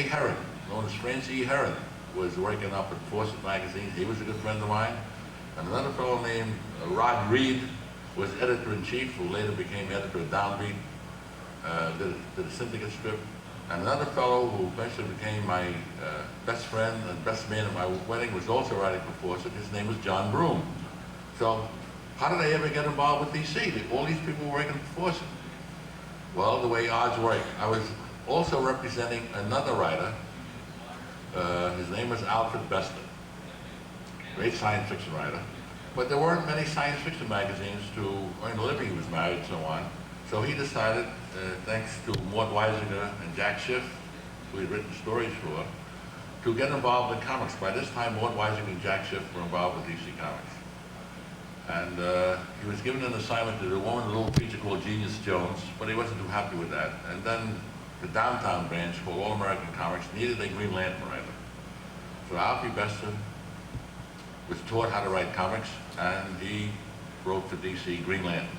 J. Herron, known as Francis E. Herron, was working up at Fawcett magazine. He was a good friend of mine. And another fellow named Rod Reed was editor-in-chief, who later became editor of Downbeat, did a syndicate strip. And another fellow who eventually became my best friend and best man at my wedding was also writing for Fawcett. His name was John Broom. So how did I ever get involved with DC? All these people were working for Fawcett. Well, the way odds work, I was also representing another writer. His name was Alfred Bester, great science fiction writer. But there weren't many science fiction magazines to earn a living. He was married and so on. So he decided, thanks to Mort Weisinger and Jack Schiff, who he'd written stories for, to get involved in comics. By this time, Mort Weisinger and Jack Schiff were involved with DC Comics. And he was given an assignment to do one little feature called Genius Jones, but he wasn't too happy with that. And then the downtown branch, called All American Comics, needed a Green Lantern writer. So Alfie Bester was taught how to write comics, and he wrote for DC Green Lantern.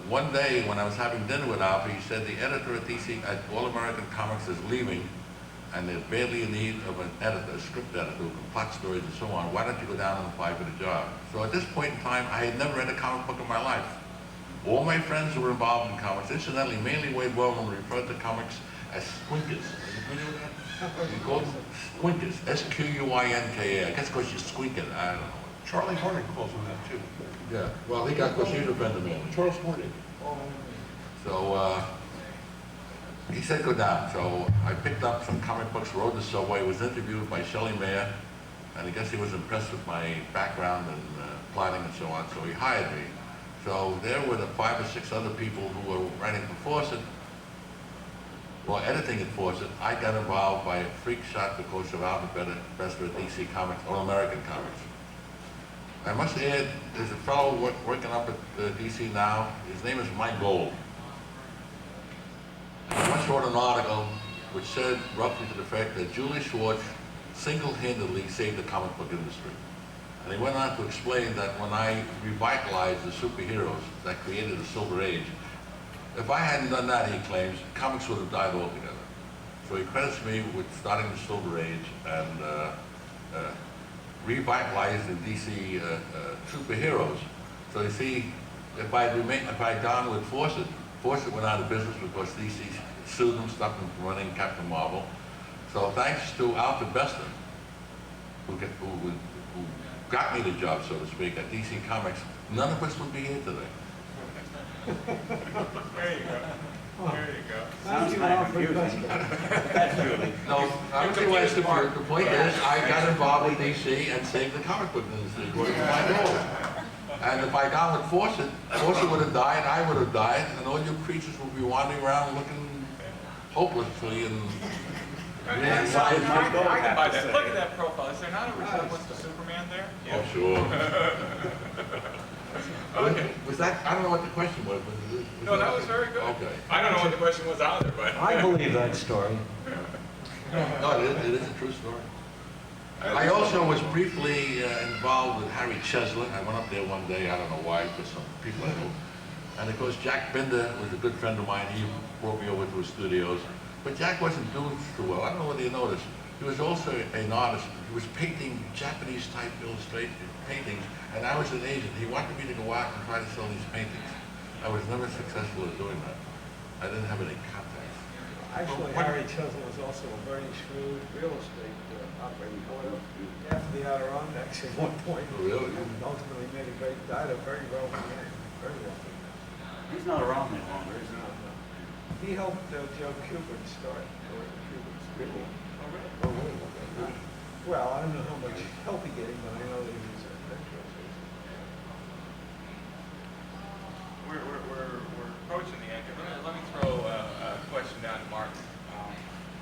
One day when I was having dinner with Alfie, he said the editor at DC, at All American Comics, is leaving, and they're badly in need of an editor, a script editor who can plot stories and so on. Why don't you go down and apply for the job? So at this point in time, I had never read a comic book in my life. All my friends who were involved in comics, incidentally, mainly Wade Wellman referred to comics as squinkers. Are you familiar with that? You call them squinkers, S-Q-U-I-N-K-A. I guess because you're squeaking, I don't know. Charlie Hornick calls him that too. Yeah, well, he got, because he's a friend of mine. Charles Hornick. So he said go down. So I picked up some comic books, rode the subway, was interviewed by Shelley Mayer, and I guess he was impressed with my background and plotting and so on, so he hired me. So there were the 5 or 6 other people who were writing for Fawcett, or editing at Fawcett. I got involved by a freak shot because of Albert Bester at DC Comics, All American Comics. I must add, there's a fellow working up at DC now. His name is Mike Gold. I once wrote an article which said roughly to the effect that Julius Schwartz single-handedly saved the comic book industry. And he went on to explain that when I revitalized the superheroes that created the Silver Age, if I hadn't done that, he claims, comics would have died altogether. So he credits me with starting the Silver Age and revitalized the DC superheroes. So you see, if I had gone with Fawcett, Fawcett went out of business because DC sued them, stopped them from running Captain Marvel. So thanks to Alfred Bester, who got me the job, so to speak, at DC Comics, none of us would be here today. There you go. There you go. Sounds kind of confusing. No, I don't think it's smart. The point is, I got involved with DC and saved the comic book industry, according to my role. And if I'd gone with Fawcett, Fawcett would have died, I would have died, and all you creatures would be wandering around looking hopelessly and I can buy that. Look at that profile. Is there not a resemblance to Superman there? Oh, sure. Okay. Was that, I don't know what the question was. No, that was very good. Okay. I don't know what the question was either, but. I believe that story. No, it is a true story. I also was briefly involved with Harry Chesler. I went up there one day, I don't know why, because some people I knew. And of course, Jack Binder was a good friend of mine. He brought me over to his studios. But Jack wasn't doing too well. I don't know whether you noticed. He was also an artist. He was painting Japanese-type illustrated paintings, and I was an agent. He wanted me to go out and try to sell these paintings. I was never successful at doing that. I didn't have any contacts. Actually, Harry Chesler was also a very shrewd real estate operator. After the Adirondacks at one point. Oh, really? And ultimately died a very wealthy man. Very wealthy. He's not around any longer, is he? He helped Joe Kubert start Kubert's really. Oh, really? Well, I don't know how much help he gave him, but I know that he was a mentor. We're approaching the end. Let me throw a question down to Mart,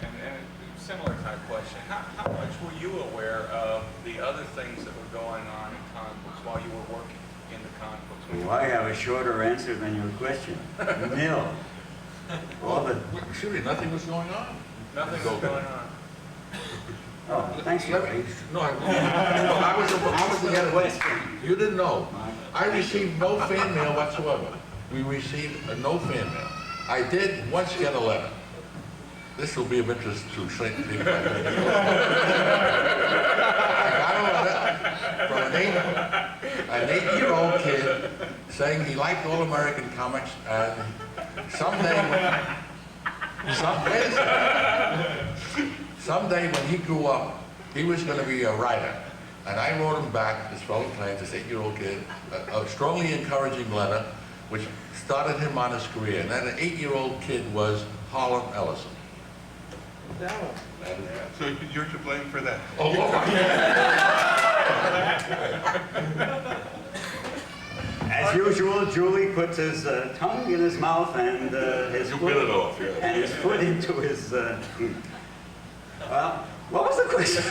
and a similar type question. How much were you aware of the other things that were going on in comic books while you were working in the comic books? Well, I have a shorter answer than your question. Nil. All the... Surely nothing was going on. Nothing was going on. Oh, thanks, Larry. No, I was the editor. You didn't know. I received no fan mail whatsoever. We received no fan mail. I did once get a letter. This will be of interest to certain people. I got from an 8-year-old kid saying he liked all American comics, and someday when he grew up, he was going to be a writer. And I wrote him back, this fellow claims, this 8-year-old kid, a strongly encouraging letter, which started him on his career. And that 8-year-old kid was Harlan Ellison. So you're to blame for that. Oh, As usual, Julie puts his tongue in his mouth and his You foot, bit it off, yeah. and his foot into his. Well, what was the question?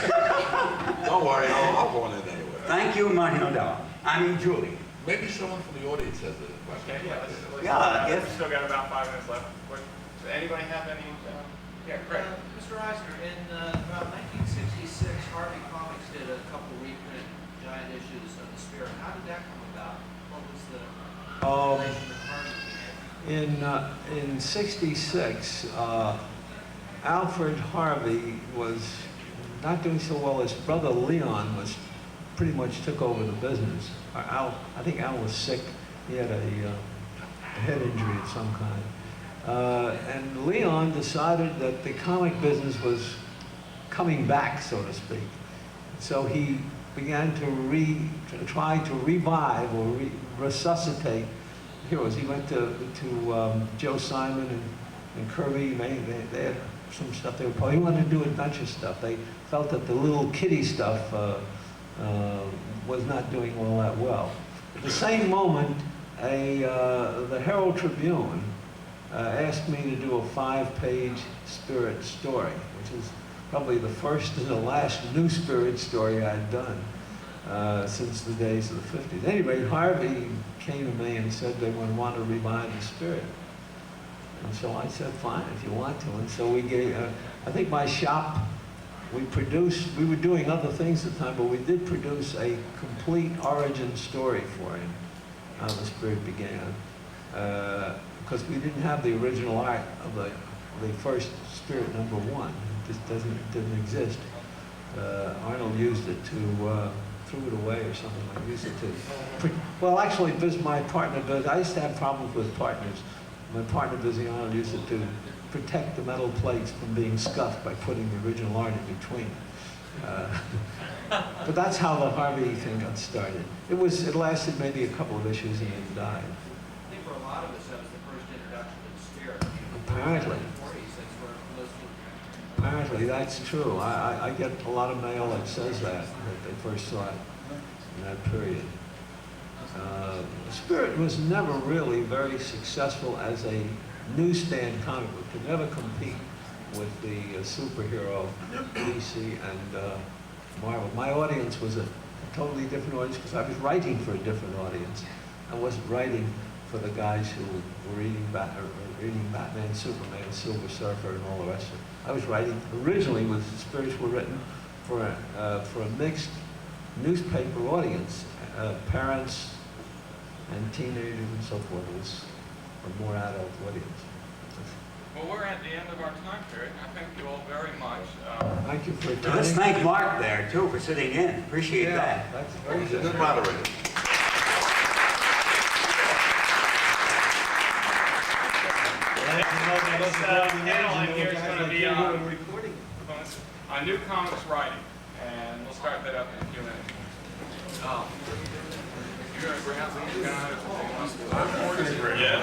Don't worry, I'll go on in anyway. Thank you, Marty Nodell. I mean, Julie. Maybe someone from the audience has a question. Okay, Yeah, I guess. We've still got about 5 minutes left. Does anybody have any? Yeah, Craig. Mr. Eisner, in about 1966, Harvey Comics did a couple reprint giant issues of The Spirit. How did that come about? What was the relation with Harvey? In '66, Alfred Harvey was not doing so well. His brother Leon was pretty much took over the business. I think Al was sick. He had a head injury of some kind. And Leon decided that the comic business was coming back, so to speak. So he began to try to revive or resuscitate heroes. He went to Joe Simon and Kirby. They had some stuff they were pulling. He wanted to do adventure stuff. They felt that the little kiddie stuff was not doing all that well. At the same moment, the Herald Tribune asked me to do a 5-page Spirit story, which is probably the first and the last new Spirit story I'd done since the days of the 50s. Anyway, Harvey came to me and said they would want to revive the Spirit. And so I said, fine, if you want to. And so we gave, I think my shop, we were doing other things at the time, but we did produce a complete origin story for him, how the Spirit began. Because we didn't have the original art of the first Spirit #1. It just didn't exist. Arnold used it to, threw it away or something like used it to. Well, actually, my partner, I used to have problems with partners. My partner, Busy Arnold, used it to protect the metal plates from being scuffed by putting the original art in between. But that's how the Harvey thing got started. It lasted maybe a couple of issues and then died. I think for a lot of us, that was the first introduction to The Spirit. Apparently. In the 40s, that's where most of Apparently, that's true. I get a lot of mail that says that they first saw it in that period. Spirit was never really very successful as a newsstand comic book. Could never compete with the superhero DC and Marvel. My audience was a totally different audience because I was writing for a different audience. I wasn't writing for the guys who were reading Batman, Superman, Silver Surfer, and all the rest of it. I was writing originally with Spirits were written for a mixed newspaper audience, parents and teenagers and so forth. It was a more adult audience. Well, we're at the end of our time period. I thank you all very much. Thank you for Let's attending. thank Mark there, too, for sitting in. Appreciate Yeah, that. that's very He's a good. good moderator. Next panel in here is going to be on recording. new comics writing, and we'll start that up in a few minutes. You're going to grab these guys? Yeah.